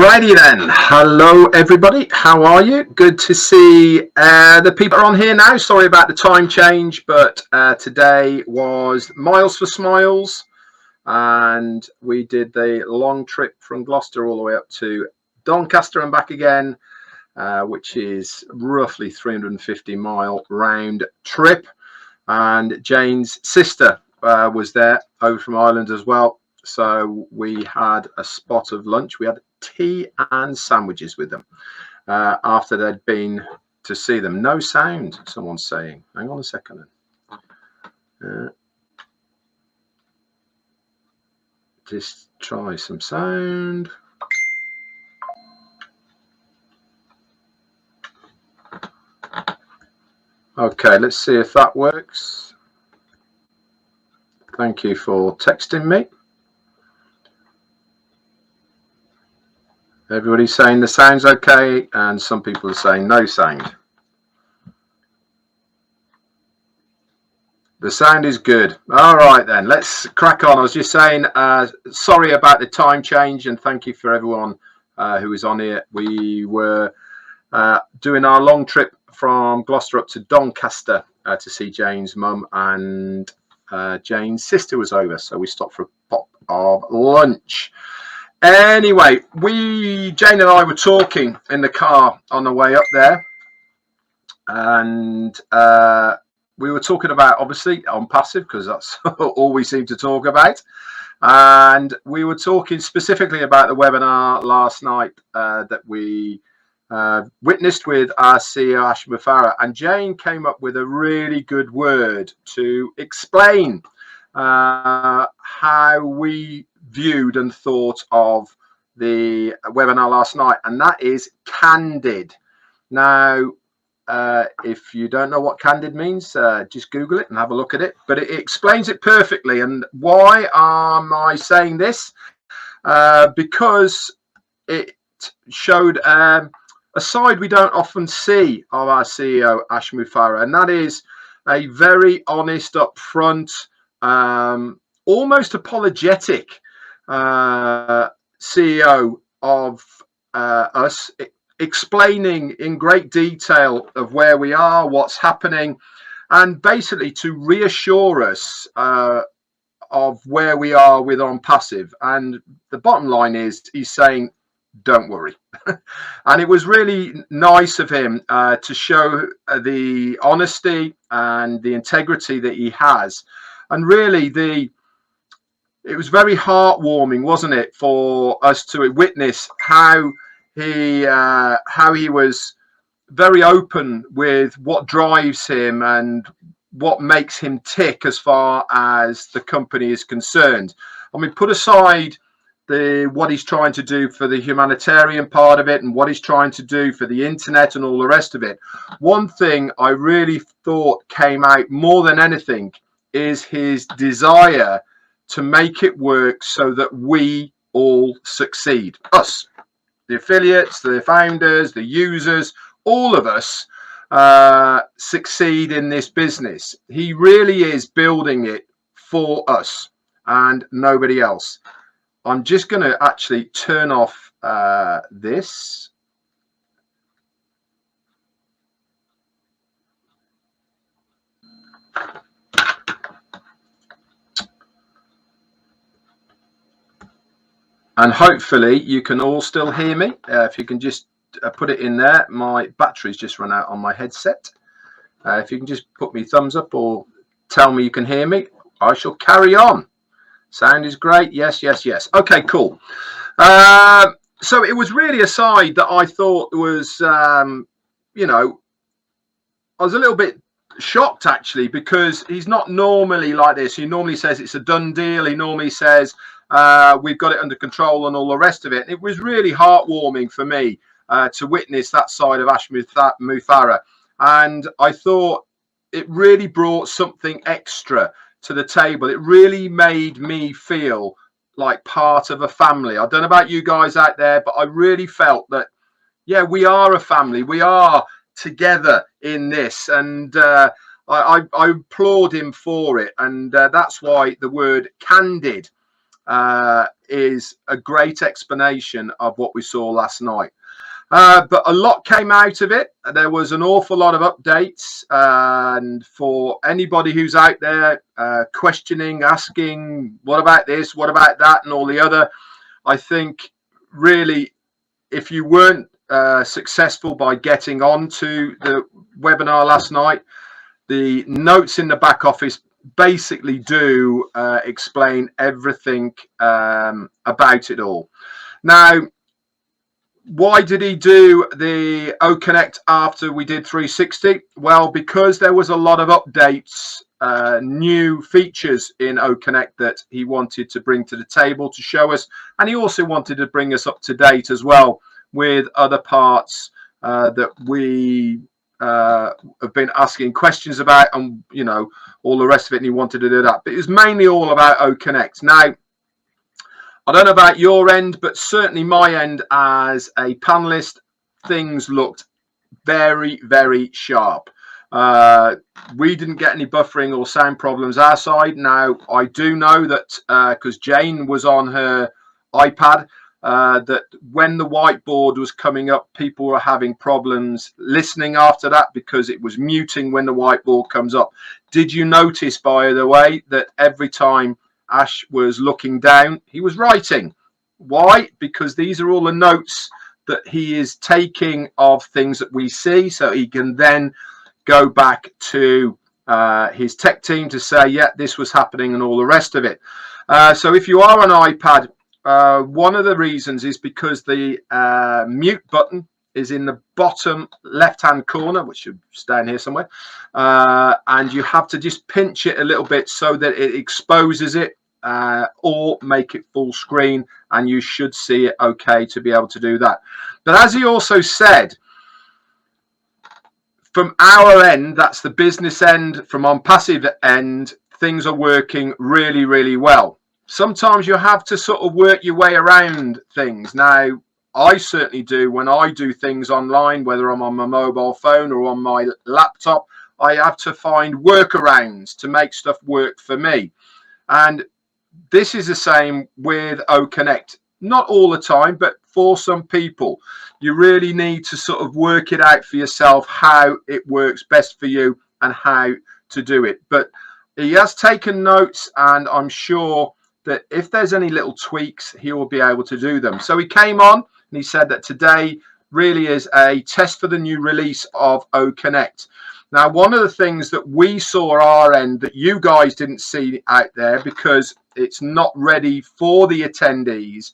Alrighty then, hello everybody, how are you? Good to see the people are on here now. Sorry about the time change, but today was Miles for Smiles and we did the long trip from Gloucester all the way up to Doncaster and back again, which is roughly 350-mile round trip. And Jane's sister was there over from Ireland as well. So we had a spot of lunch. We had tea and sandwiches with them after they'd been to see them. No sound, someone's saying. Hang on a second. Just try some sound. Okay, let's see if that works. Thank you for texting me. Everybody's saying the sound's okay, and some people are saying no sound. The sound is good. All right then, let's crack on. I was just saying, sorry about the time change, and thank you for everyone who was on here. We were doing our long trip from Gloucester up to Doncaster to see Jane's mum, and Jane's sister was over, so we stopped for a pop of lunch. Anyway, Jane and I were talking in the car on the way up there, and we were talking about, obviously, ONPASSIVE, because that's all we seem to talk about. And we were talking specifically about the webinar last night that we witnessed with our CEO, Mufareh, and Jane came up with a really good word to explain how we viewed and thought of the webinar last night, and that is candid. Now, if you don't know what candid means, just Google it and have a look at it, but it explains it perfectly. And why am I saying this? Because it showed a side we don't often see of our CEO, Mufareh, and that is a very honest, upfront, almost apologetic CEO of us, explaining in great detail of where we are, what's happening, and basically to reassure us of where we are with ONPASSIVE. And the bottom line is, he's saying, don't worry. And it was really nice of him to show the honesty and the integrity that he has. And really, it was very heartwarming, wasn't it, for us to witness how he was very open with what drives him and what makes him tick as far as the company is concerned. I mean, put aside what he's trying to do for the humanitarian part of it and what he's trying to do for the internet and all the rest of it. One thing I really thought came out more than anything is his desire to make it work so that we all succeed. Us, the affiliates, the founders, the users, all of us succeed in this business. He really is building it for us and nobody else. I'm just going to actually turn off this. And hopefully you can all still hear me. If you can just put it in there. My battery's just run out on my headset. If you can just put me thumbs up or tell me you can hear me, I shall carry on. Sound is great. Yes, yes, yes. Okay, cool. So it was really a side that I thought was, you know, I was a little bit shocked actually, because he's not normally like this. He normally says it's a done deal. He normally says we've got it under control and all the rest of it. And it was really heartwarming for me to witness that side of Mufareh. And I thought it really brought something extra to the table. It really made me feel like part of a family. I don't know about you guys out there, but I really felt that, yeah, we are a family. We are together in this. And I applaud him for it. And that's why the word candid is a great explanation of what we saw last night. But a lot came out of it. There was an awful lot of updates, and for anybody who's out there questioning, asking, what about this, what about that, and all the other, I think really, if you weren't successful by getting onto the webinar last night, the notes in the back office basically do explain everything about it all. Now, why did he do the OConnect after we did 360? Well, because there was a lot of updates, new features in OConnect that he wanted to bring to the table to show us, and he also wanted to bring us up to date as well with other parts that we have been asking questions about, and you know, all the rest of it, and he wanted to do that. But it was mainly all about OConnect. Now, I don't know about your end, but certainly my end as a panelist, things looked very, very sharp. We didn't get any buffering or sound problems our side. Now, I do know that because Jane was on her iPad, that when the whiteboard was coming up, people were having problems listening after that because it was muting when the whiteboard comes up. Did you notice, by the way, that every time Ash was looking down, he was writing? Why? Because these are all the notes that he is taking of things that we see, so he can then go back to his tech team to say, yeah, this was happening, and all the rest of it. So if you are on iPad, one of the reasons is because the mute button is in the bottom left hand corner, which should stand here somewhere, and you have to just pinch it a little bit so that it exposes it, or make it full screen, and you should see it okay to be able to do that. But as he also said, from our end, that's the business end, from ONPASSIVE end, things are working really, really well. Sometimes you have to sort of work your way around things. Now, I certainly do when I do things online, whether I'm on my mobile phone or on my laptop. I have to find workarounds to make stuff work for me. And this is the same with OConnect. Not all the time, but for some people, you really need to sort of work it out for yourself, how it works best for you and how to do it. But he has taken notes, and I'm sure that if there's any little tweaks, he will be able to do them. So he came on and he said that today really is a test for the new release of OConnect. Now, one of the things that we saw at our end that you guys didn't see out there because it's not ready for the attendees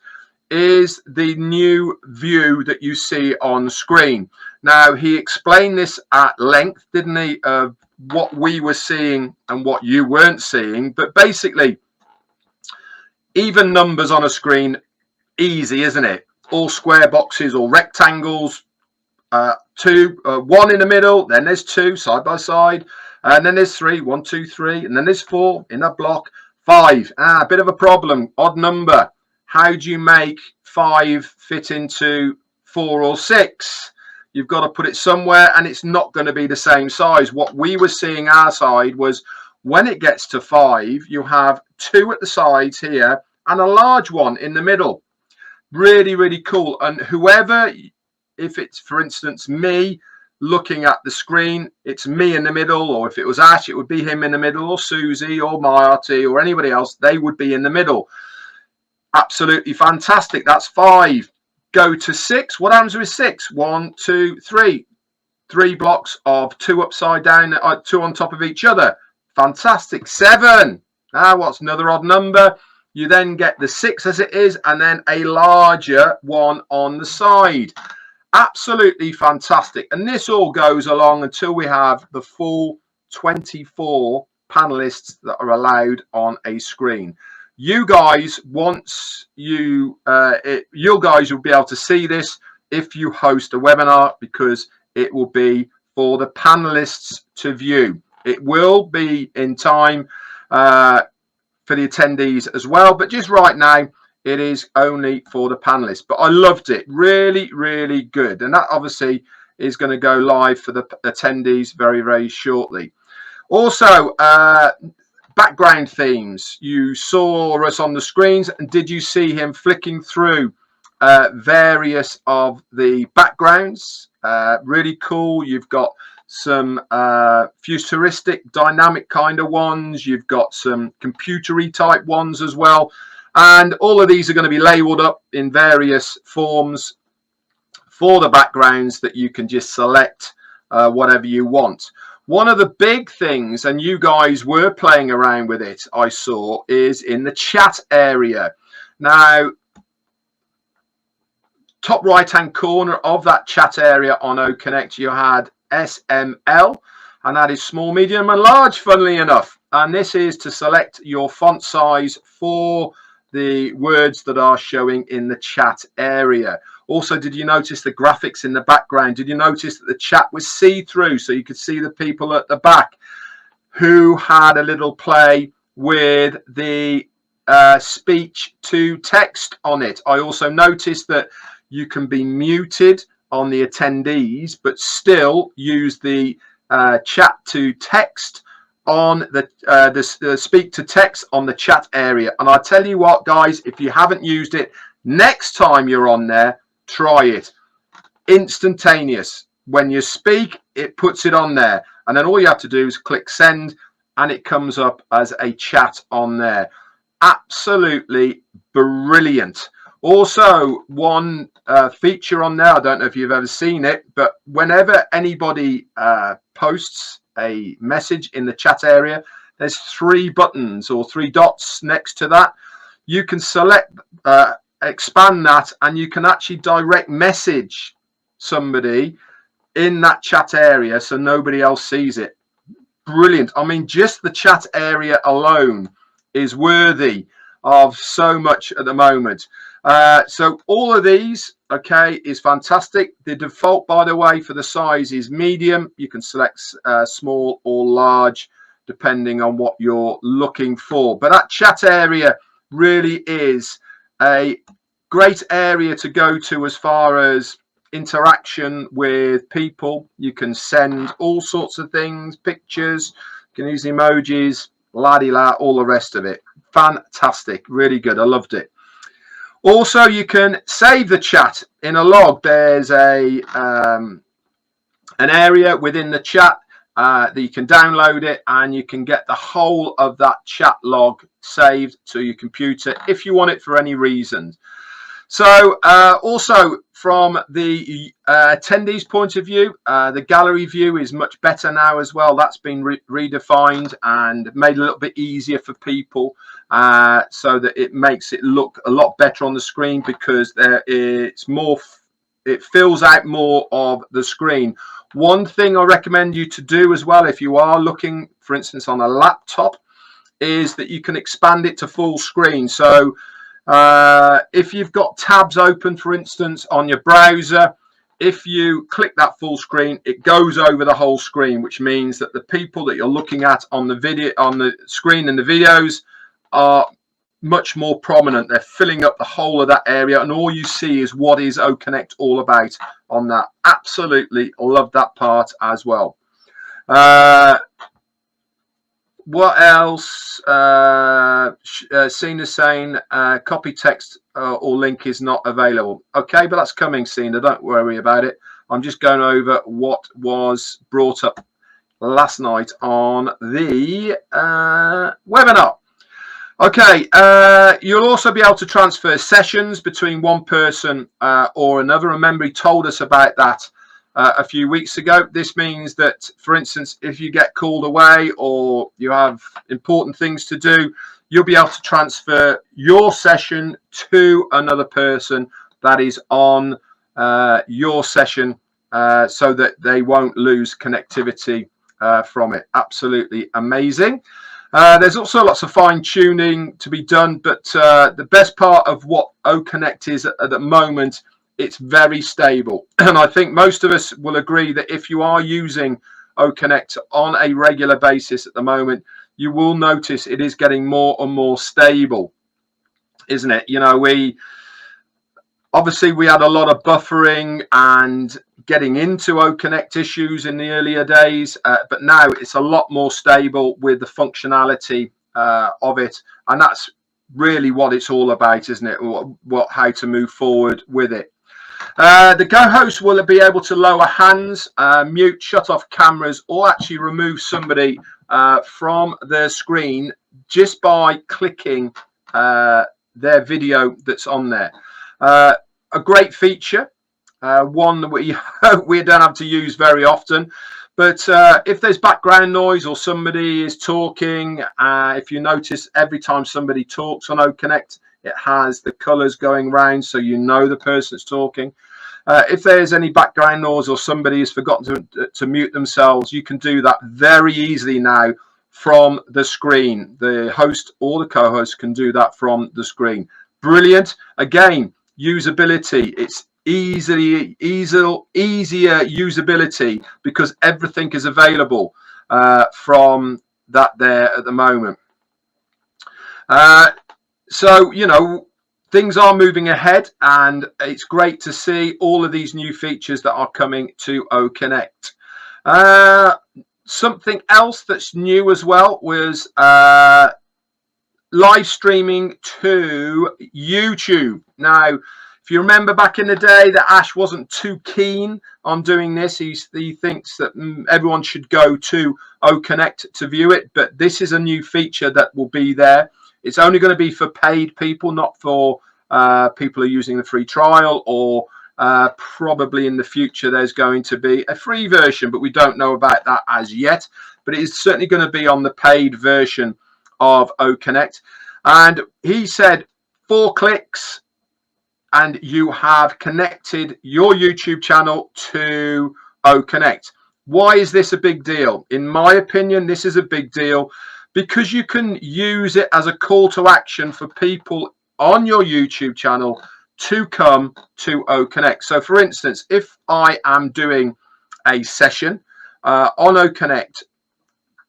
is the new view that you see on screen. Now, he explained this at length, didn't he, of what we were seeing and what you weren't seeing. But basically, even numbers on a screen, easy, isn't it? All square boxes or rectangles, one in the middle, then there's two side by side, and then there's three, 1, 2, 3, and then there's 4 in a block, 5. A bit of a problem, odd number. How do you make 5 fit into 4 or 6? You've got to put it somewhere, and it's not going to be the same size. What we were seeing our side was when it gets to 5, you have 2 at the sides here and a large one in the middle. Really, really cool. And whoever, if it's, for instance, me looking at the screen, it's me in the middle, or if it was Ash, it would be him in the middle, or Susie, or Marty, or anybody else, they would be in the middle. Absolutely fantastic. That's 5. Go to 6. What happens with 6? 1, 2, 3. 3 blocks of 2 upside down, 2 on top of each other. Fantastic. 7. What's another odd number? You then get the 6 as it is, and then a larger one on the side. Absolutely fantastic. And this all goes along until we have the full 24 panelists that are allowed on a screen. You guys, once you guys will be able to see this if you host a webinar, because it will be for the panelists to view. It will be in time for the attendees as well, but just right now it is only for the panelists. But I loved it. Really, really good. And that obviously is going to go live for the attendees very, very shortly. Also, background themes. You saw us on the screens, and did you see him flicking through various of the backgrounds? Really cool. You've got some futuristic dynamic kind of ones. You've got some computery type ones as well, and all of these are going to be labeled up in various forms for the backgrounds that you can just select whatever you want. One of the big things, and you guys were playing around with it, I saw, is in the chat area. Now, top right hand corner of that chat area on OConnect, you had SML, and that is small, medium and large, funnily enough. And this is to select your font size for the words that are showing in the chat area. Also, did you notice the graphics in the background? Did you notice that the chat was see-through, so you could see the people at the back who had a little play with the speech to text on it? I also noticed that you can be muted on the attendees, but still use the chat to text on the speak to text on the chat area. And I tell you what, guys, if you haven't used it, next time you're on there, try it. Instantaneous. When you speak, it puts it on there, and then all you have to do is click send, and it comes up as a chat on there. Absolutely brilliant. Also, one feature on there, I don't know if you've ever seen it, but whenever anybody posts a message in the chat area, there's 3 buttons or 3 dots next to that. You can select, expand that, and you can actually direct message somebody in that chat area so nobody else sees it. Brilliant. I mean, just the chat area alone is worthy of so much at the moment. So all of these, okay, is fantastic. The default, by the way, for the size is medium. You can select small or large depending on what you're looking for. But that chat area really is a great area to go to as far as interaction with people. You can send all sorts of things, pictures, you can use emojis, la-di-la, all the rest of it. Fantastic, really good. I loved it. Also, you can save the chat in a log. There's a an area within the chat that you can download it, and you can get the whole of that chat log saved to your computer if you want it for any reason. So also from the attendees point of view, the gallery view is much better now as well. That's been redefined and made a little bit easier for people, so that it makes it look a lot better on the screen, because it's more, it fills out more of the screen. One thing I recommend you to do as well, if you are looking, for instance, on a laptop, is that you can expand it to full screen. So if you've got tabs open, for instance, on your browser, if you click that full screen, it goes over the whole screen, which means that the people that you're looking at on the video, on the screen in the videos, are much more prominent. They're filling up the whole of that area, and all you see is what is OConnect all about on that. Absolutely love that part as well. What else? Cena's saying copy text or link is not available. Okay, but that's coming, Cena. Don't worry about it. I'm just going over what was brought up last night on the webinar. Okay, you'll also be able to transfer sessions between one person or another. Remember, he told us about that a few weeks ago. This means that, for instance, if you get called away or you have important things to do, you'll be able to transfer your session to another person that is on your session, so that they won't lose connectivity from it. Absolutely amazing. There's also lots of fine tuning to be done, but the best part of what OConnect is at the moment, it's very stable. And I think most of us will agree that if you are using OConnect on a regular basis at the moment, you will notice it is getting more and more stable, isn't it? You know, we had a lot of buffering and getting into OConnect issues in the earlier days, but now it's a lot more stable with the functionality of it, and that's really what it's all about, isn't it? How to move forward with it. The co-host will be able to lower hands, mute, shut off cameras, or actually remove somebody from the screen just by clicking their video that's on there. A great feature, one that we don't have to use very often. But if there's background noise or somebody is talking, if you notice every time somebody talks on OConnect, it has the colors going round so you know the person's talking. If there's any background noise or somebody has forgotten to mute themselves, you can do that very easily now from the screen. The host or the co-host can do that from the screen. Brilliant. Again, usability. It's easier usability because everything is available from that there at the moment. So, you know, things are moving ahead, and it's great to see all of these new features that are coming to OConnect. Something else that's new as well was live streaming to YouTube. Now, if you remember back in the day that Ash wasn't too keen on doing this, he thinks that everyone should go to OConnect to view it, but this is a new feature that will be there. It's only going to be for paid people, not for people who are using the free trial, or probably in the future there's going to be a free version, but we don't know about that as yet. But it is certainly going to be on the paid version of OConnect. And he said 4 clicks and you have connected your YouTube channel to OConnect. Why is this a big deal? In my opinion, this is a big deal because you can use it as a call to action for people on your YouTube channel to come to OConnect. So for instance, if I am doing a session on OConnect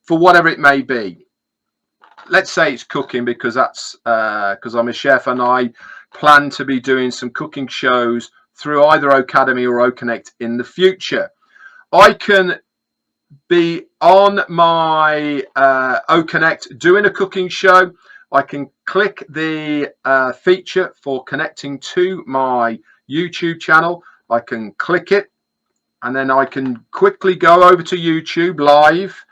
for whatever it may be, let's say it's cooking, because that's because I'm a chef and I plan to be doing some cooking shows through either OCademey or OConnect in the future. I can be on my OConnect doing a cooking show. I can click the feature for connecting to my YouTube channel. I can click it, and then I can quickly go over to YouTube live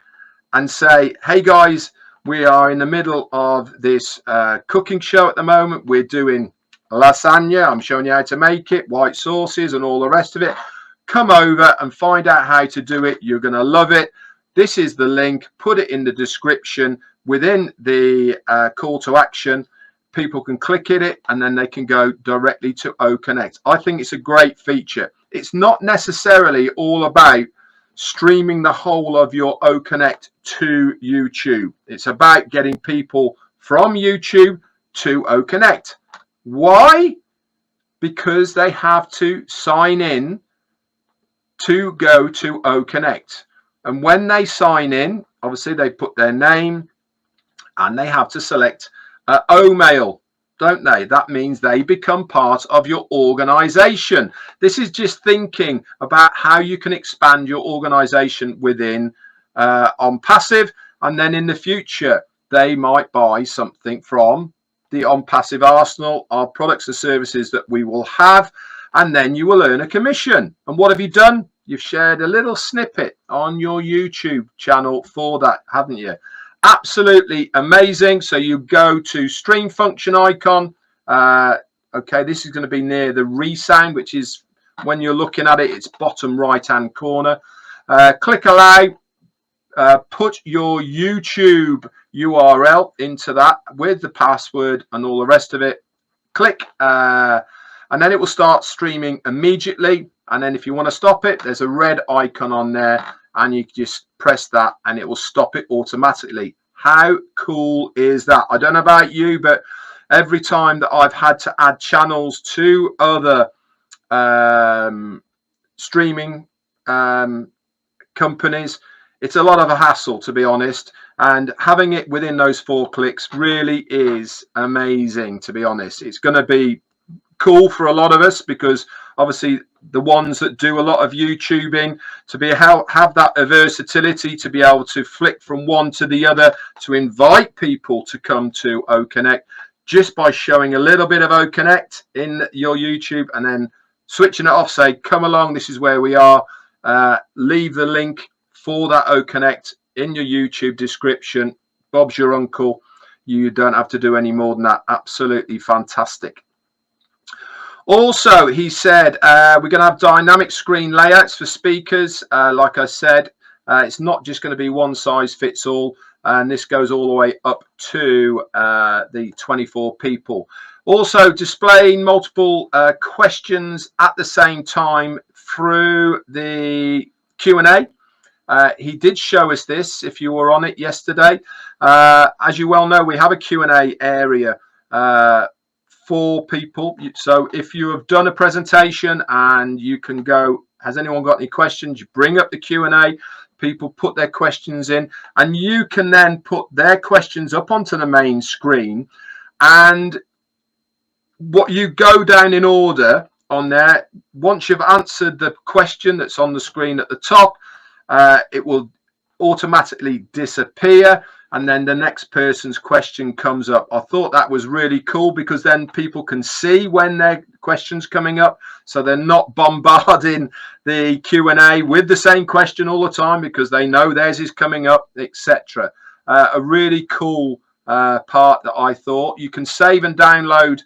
and say, hey guys, we are in the middle of this cooking show at the moment. We're doing lasagna. I'm showing you how to make it, white sauces and all the rest of it. Come over and find out how to do it. You're going to love it. This is the link. Put it in the description within the call to action. People can click it and then they can go directly to OConnect. I think it's a great feature. It's not necessarily all about streaming the whole of your OConnect to YouTube. It's about getting people from YouTube to OConnect. Why? Because they have to sign in to go to OConnect. And when they sign in, obviously they put their name and they have to select OMail, don't they? That means they become part of your organization. This is just thinking about how you can expand your organization within ONPASSIVE, and then in the future they might buy something from the ONPASSIVE arsenal of products and services that we will have, and then you will earn a commission. And what have you done? You've shared a little snippet on your YouTube channel for that, haven't you? Absolutely amazing. So you go to stream function icon. Okay, this is going to be near the resound, which is, when you're looking at it, it's bottom right hand corner. Click allow. Put your YouTube URL into that with the password and all the rest of it. Click and then it will start streaming immediately. And then if you want to stop it, there's a red icon on there and you just press that and it will stop it automatically. How cool is that? I don't know about you, but every time that I've had to add channels to other streaming companies, it's a lot of a hassle, to be honest. And having it within those 4 clicks really is amazing, to be honest. It's going to be cool for a lot of us because obviously the ones that do a lot of YouTubing, to have that versatility, to be able to flick from one to the other, to invite people to come to OConnect just by showing a little bit of OConnect in your YouTube and then switching it off, say, come along, this is where we are. Leave the link for that OConnect in your YouTube description. Bob's your uncle. You don't have to do any more than that. Absolutely fantastic. Also, he said we're going to have dynamic screen layouts for speakers. Like I said, it's not just going to be one size fits all, and this goes all the way up to the 24 people. Also, displaying multiple questions at the same time through the Q&A. He did show us this if you were on it yesterday. As you well know, we have a Q&A area for people. So if you have done a presentation and you can go, has anyone got any questions? You bring up the Q&A, people put their questions in, and you can then put their questions up onto the main screen. And what you go down in order on there, once you've answered the question that's on the screen at the top, it will automatically disappear, and then the next person's question comes up. I thought that was really cool because then people can see when their question's coming up, so they're not bombarding the Q&A with the same question all the time because they know theirs is coming up, etc. A really cool part that I thought. You can save and download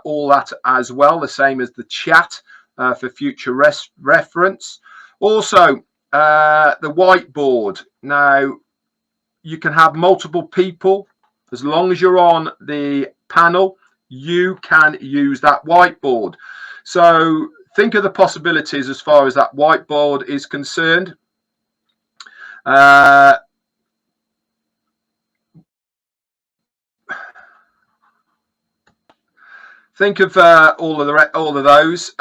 all that as well, the same as the chat for future reference. Also, the whiteboard. Now, you can have multiple people. As long as you're on the panel, you can use that whiteboard. So think of the possibilities as far as that whiteboard is concerned. Think of all of those.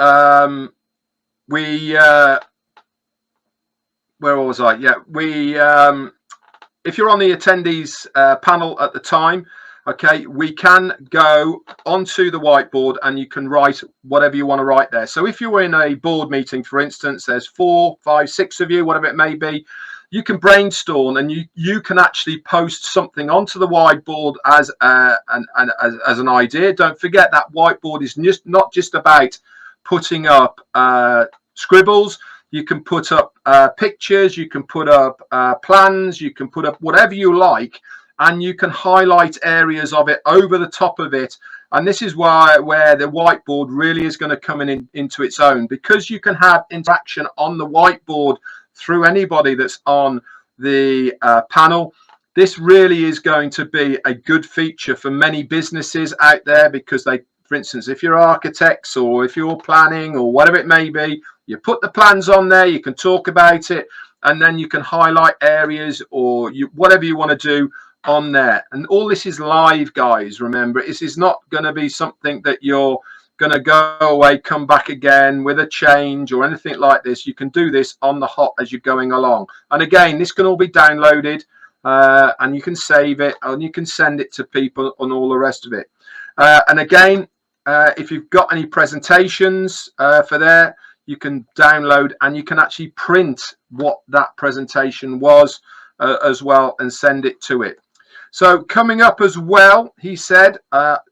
Where was I? Yeah, if you're on the attendees panel at the time, okay, we can go onto the whiteboard and you can write whatever you want to write there. So if you were in a board meeting, for instance, there's 4, 5, 6 of you, whatever it may be, you can brainstorm and you can actually post something onto the whiteboard as an idea. Don't forget that whiteboard is not just about putting up scribbles. You can put up pictures, you can put up plans, you can put up whatever you like, and you can highlight areas of it over the top of it. And this is where the whiteboard really is going to come into its own, because you can have interaction on the whiteboard through anybody that's on the panel. This really is going to be a good feature for many businesses out there, because they, for instance, if you're architects or if you're planning or whatever it may be, you put the plans on there, you can talk about it, and then you can highlight areas or whatever you want to do on there. And all this is live, guys. Remember, this is not going to be something that you're going to go away, come back again with a change or anything like this. You can do this on the hop as you're going along. And again, this can all be downloaded and you can save it and you can send it to people and all the rest of it. And again, if you've got any presentations for there, you can download and you can actually print what that presentation was as well and send it to it. So coming up as well, he said,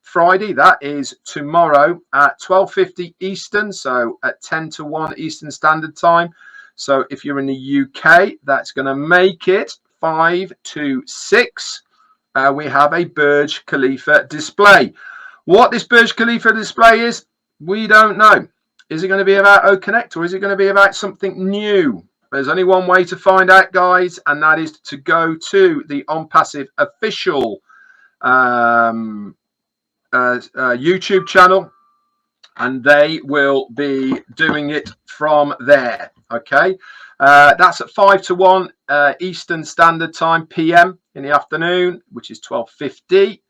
Friday, that is tomorrow at 12:50 Eastern, so at 10 to 1 Eastern Standard Time. So if you're in the UK, that's going to make it 5 to 6. We have a Burj Khalifa display. What this Burj Khalifa display is, we don't know. Is it going to be about OConnect or is it going to be about something new? There's only one way to find out, guys, and that is to go to the ONPASSIVE official YouTube channel, and they will be doing it from there. Okay, that's at 5 to 1 Eastern Standard Time, PM in the afternoon, which is 12:50.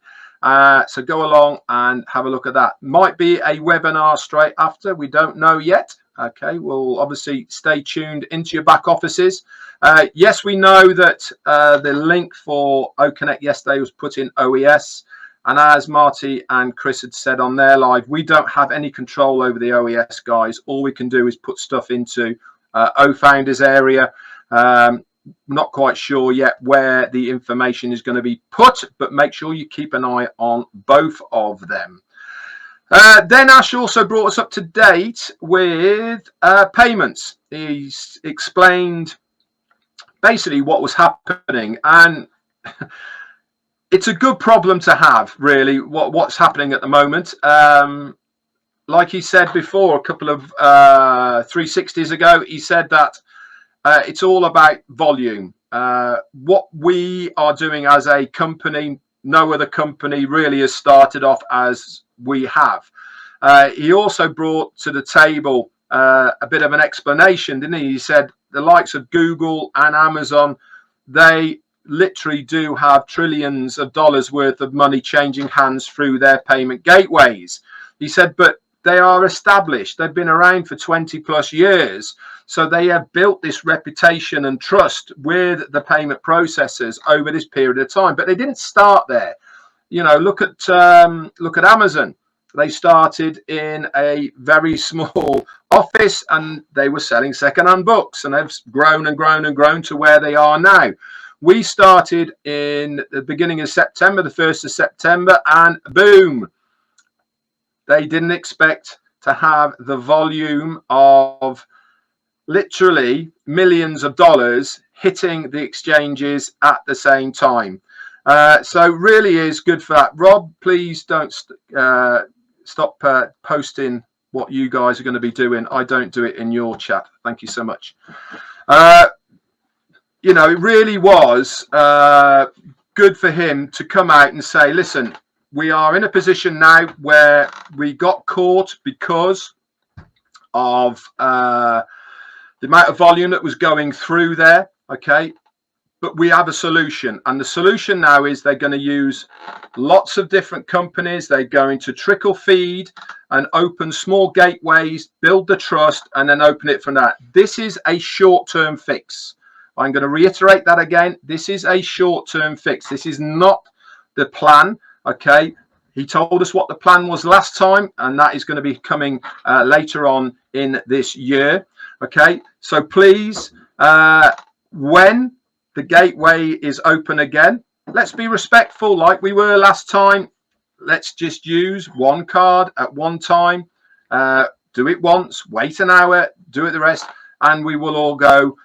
So go along and have a look at that. Might be a webinar straight after. We don't know yet. Okay, we'll obviously stay tuned into your back offices. Yes, we know that the link for OConnect yesterday was put in OES. And as Marty and Chris had said on their live, we don't have any control over the OES guys. All we can do is put stuff into OFounders area. Not quite sure yet where the information is going to be put, but make sure you keep an eye on both of them. Then Ash also brought us up to date with payments. He's explained basically what was happening, and it's a good problem to have, really, what's happening at the moment. Like he said before, a couple of 360s ago, he said that it's all about volume. What we are doing as a company, no other company really has started off as we have. He also brought to the table a bit of an explanation, didn't he? He said the likes of Google and Amazon, they literally do have trillions of dollars worth of money changing hands through their payment gateways. He said, but they are established. They've been around for 20 plus years. So they have built this reputation and trust with the payment processors over this period of time. But they didn't start there. You know, look at Amazon. They started in a very small office and they were selling secondhand books, and they've grown and grown and grown to where they are now. We started in the beginning of September, the 1st of September, and boom, they didn't expect to have the volume of literally millions of dollars hitting the exchanges at the same time. So really is good for that. Rob, please don't stop posting what you guys are going to be doing. I don't do it in your chat. Thank you so much. You know, it really was good for him to come out and say, listen, we are in a position now where we got caught because of the amount of volume that was going through there. Okay. But we have a solution, and the solution now is they're going to use lots of different companies. They're going to trickle feed and open small gateways, build the trust, and then open it from that. This is a short-term fix. I'm going to reiterate that again. This is a short-term fix. This is not the plan. Okay. He told us what the plan was last time, and that is going to be coming later on in this year. Okay. So please, when the gateway is open again, let's be respectful like we were last time. Let's just use one card at one time. Do it once, wait an hour, do it the rest, and we will all go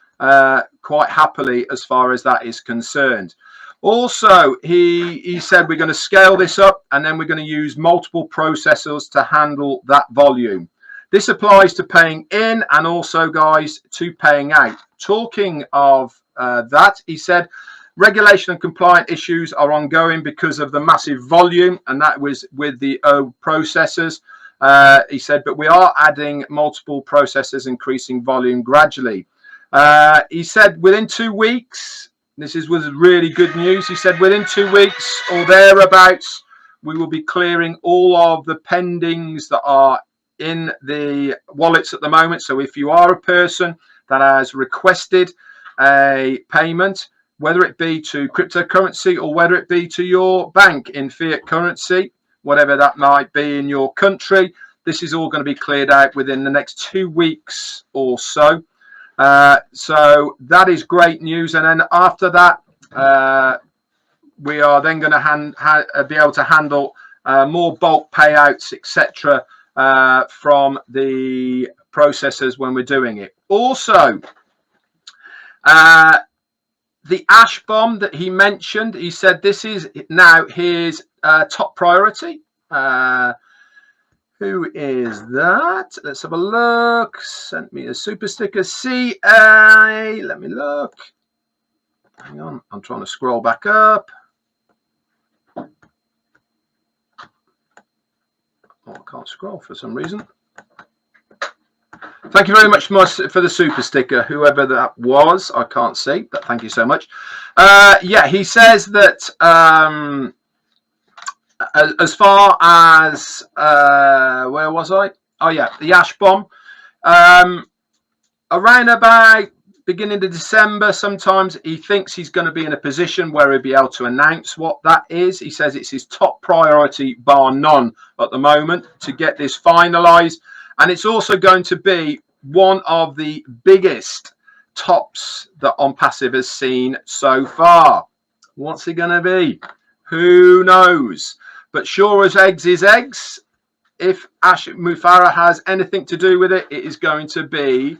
quite happily as far as that is concerned. Also, he said we're going to scale this up, and then we're going to use multiple processors to handle that volume. This applies to paying in and also, guys, to paying out. Talking of that, he said regulation and compliant issues are ongoing because of the massive volume, and that was with the O processors. He said, but we are adding multiple processors, increasing volume gradually. He said within 2 weeks, this was really good news. He said within 2 weeks or thereabouts, we will be clearing all of the pendings that are in the wallets at the moment. So if you are a person that has requested a payment, whether it be to cryptocurrency or whether it be to your bank in fiat currency, whatever that might be in your country, this is all going to be cleared out within the next 2 weeks or so. So that is great news. And then after that, we are then going to be able to handle more bulk payouts, etc., from the processors when we're doing it. Also, the ash bomb that he mentioned, he said this is now his top priority. Who is that? Let's have a look. Sent me a super sticker. CA. Let me look. Hang on. I'm trying to scroll back up. Oh, I can't scroll for some reason. Thank you very much for the super sticker, whoever that was. I can't see, but thank you so much. Yeah, he says that as far as where was I? Oh yeah, the ash bomb. Around about beginning of December, sometimes he thinks he's going to be in a position where he'll be able to announce what that is. He says it's his top priority, bar none, at the moment, to get this finalized. And it's also going to be one of the biggest tops that ONPASSIVE has seen so far. What's it going to be? Who knows? But sure as eggs is eggs, if Mufareh has anything to do with it, it is going to be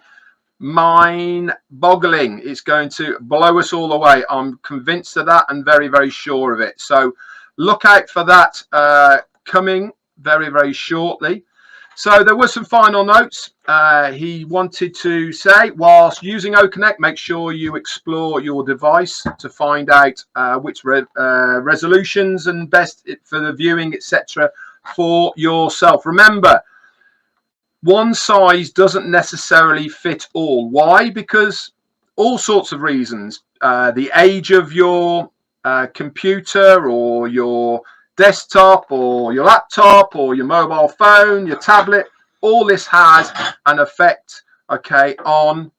mind-boggling. It's going to blow us all away. I'm convinced of that and very, very sure of it. So look out for that coming very, very shortly. So there were some final notes. He wanted to say, whilst using OConnect, make sure you explore your device to find out which resolutions and best for the viewing, etc., for yourself. Remember, one size doesn't necessarily fit all. Why? Because all sorts of reasons. The age of your computer or your desktop or your laptop or your mobile phone, your tablet, all this has an effect, okay, on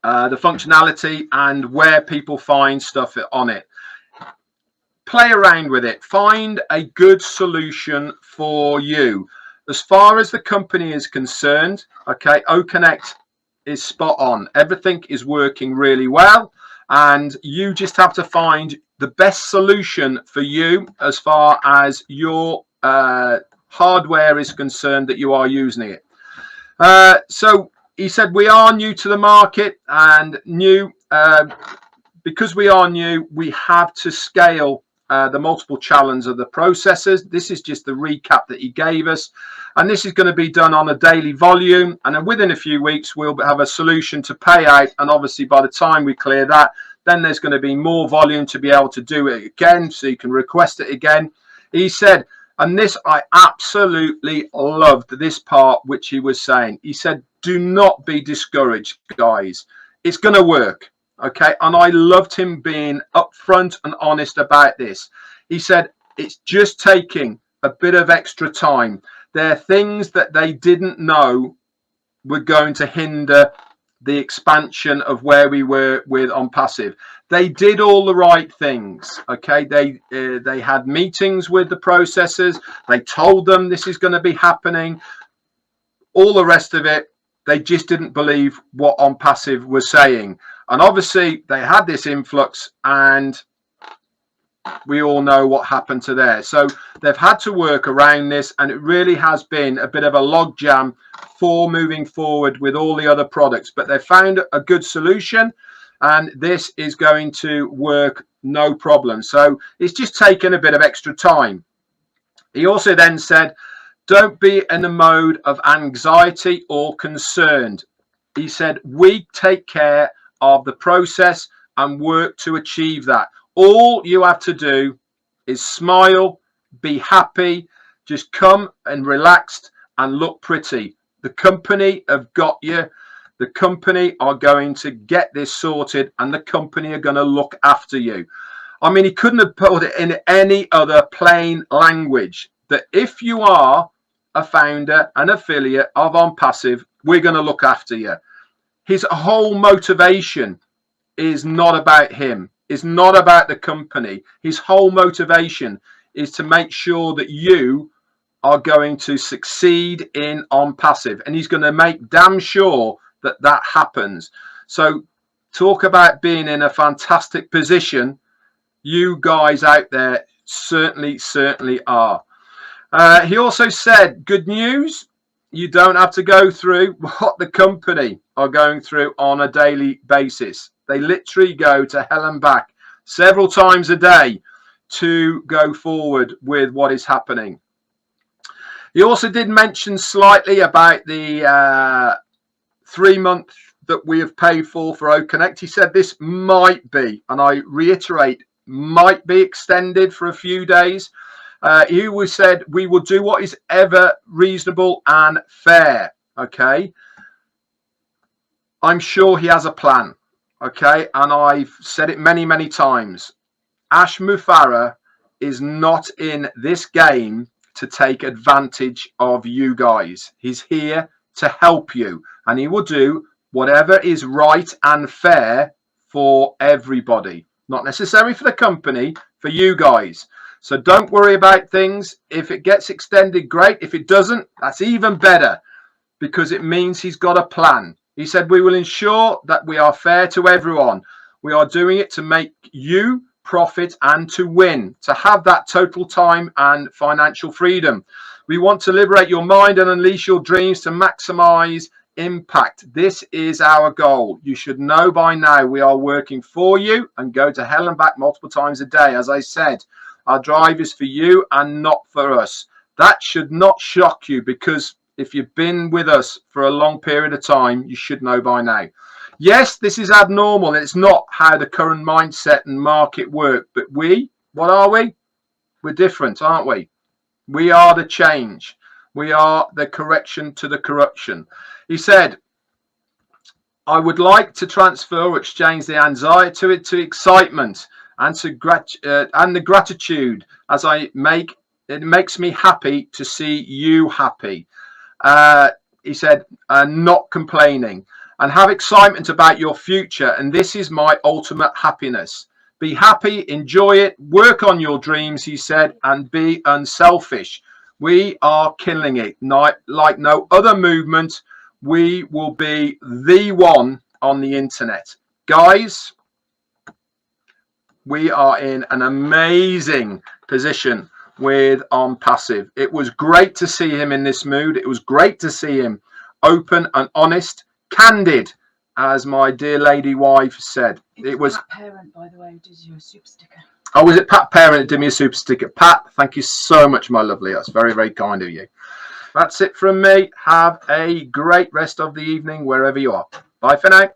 the functionality and where people find stuff on it. Play around with it. Find a good solution for you. As far as the company is concerned, okay, OConnect is spot on. Everything is working really well, and you just have to find the best solution for you as far as your hardware is concerned that you are using it. So he said, we are new to the market, and because we are new, we have to scale the multiple challenges of the processes. This is just the recap that he gave us, and this is going to be done on a daily volume, and then within a few weeks we'll have a solution to pay out, and obviously by the time we clear that, then there's going to be more volume to be able to do it again, so you can request it again. He said, and this, I absolutely loved this part which he was saying. He said, do not be discouraged, guys. It's going to work. Okay, and I loved him being upfront and honest about this. He said it's just taking a bit of extra time. There are things that they didn't know were going to hinder the expansion of where we were with ONPASSIVE. They did all the right things. Okay, they had meetings with the processors. They told them this is going to be happening. All the rest of it, they just didn't believe what ONPASSIVE was saying. And obviously they had this influx, and we all know what happened to there. So they've had to work around this, and it really has been a bit of a logjam for moving forward with all the other products. But they found a good solution, and this is going to work no problem. So it's just taken a bit of extra time. He also then said, don't be in a mode of anxiety or concerned. He said, we take care of the process and work to achieve that. All you have to do is smile, be happy, just come and relaxed and look pretty. The company have got you. The company are going to get this sorted, and the company are going to look after you. I mean, he couldn't have put it in any other plain language, that if you are a founder, an affiliate of ONPASSIVE, we're going to look after you. His whole motivation is not about him. It's not about the company. His whole motivation is to make sure that you are going to succeed in ONPASSIVE, and he's going to make damn sure that that happens. So talk about being in a fantastic position. You guys out there certainly are. He also said, good news, you don't have to go through what the company are going through on a daily basis. They literally go to hell and back several times a day to go forward with what is happening. He also did mention slightly about the 3 month that we have paid for OConnect. He said this might be, and I reiterate, might be extended for a few days. He always said we will do what is ever reasonable and fair. Okay, I'm sure he has a plan. Okay, and I've said it many times. Mufareh is not in this game to take advantage of you guys. He's here to help you, and he will do whatever is right and fair for everybody, not necessarily for the company, for you guys. So don't worry about things. If it gets extended, great. If it doesn't, that's even better, because it means he's got a plan. He said, we will ensure that we are fair to everyone. We are doing it to make you profit and to win, to have that total time and financial freedom. We want to liberate your mind and unleash your dreams to maximize impact. This is our goal. You should know by now we are working for you and go to hell and back multiple times a day. As I said, our drive is for you and not for us. That should not shock you, because if you've been with us for a long period of time, you should know by now. Yes, this is abnormal. It's not how the current mindset and market work. But what are we? We're different, aren't we? We are the change. We are the correction to the corruption. He said, I would like to transfer or exchange the anxiety to excitement and to the gratitude as it makes me happy to see you happy. He said, not complaining, and have excitement about your future. And this is my ultimate happiness. Be happy, enjoy it, work on your dreams, he said, and be unselfish. We are killing it. Like no other movement, we will be the one on the internet. Guys, we are in an amazing position with ONPASSIVE. It was great to see him in this mood. It was great to see him open and honest, candid, as my dear lady wife said. It was Pat Parent, by the way, who did you a super sticker. Oh, was it Pat Parent that did me a super sticker? Pat, thank you so much, my lovely. That's very, very kind of you. That's it from me. Have a great rest of the evening wherever you are. Bye for now.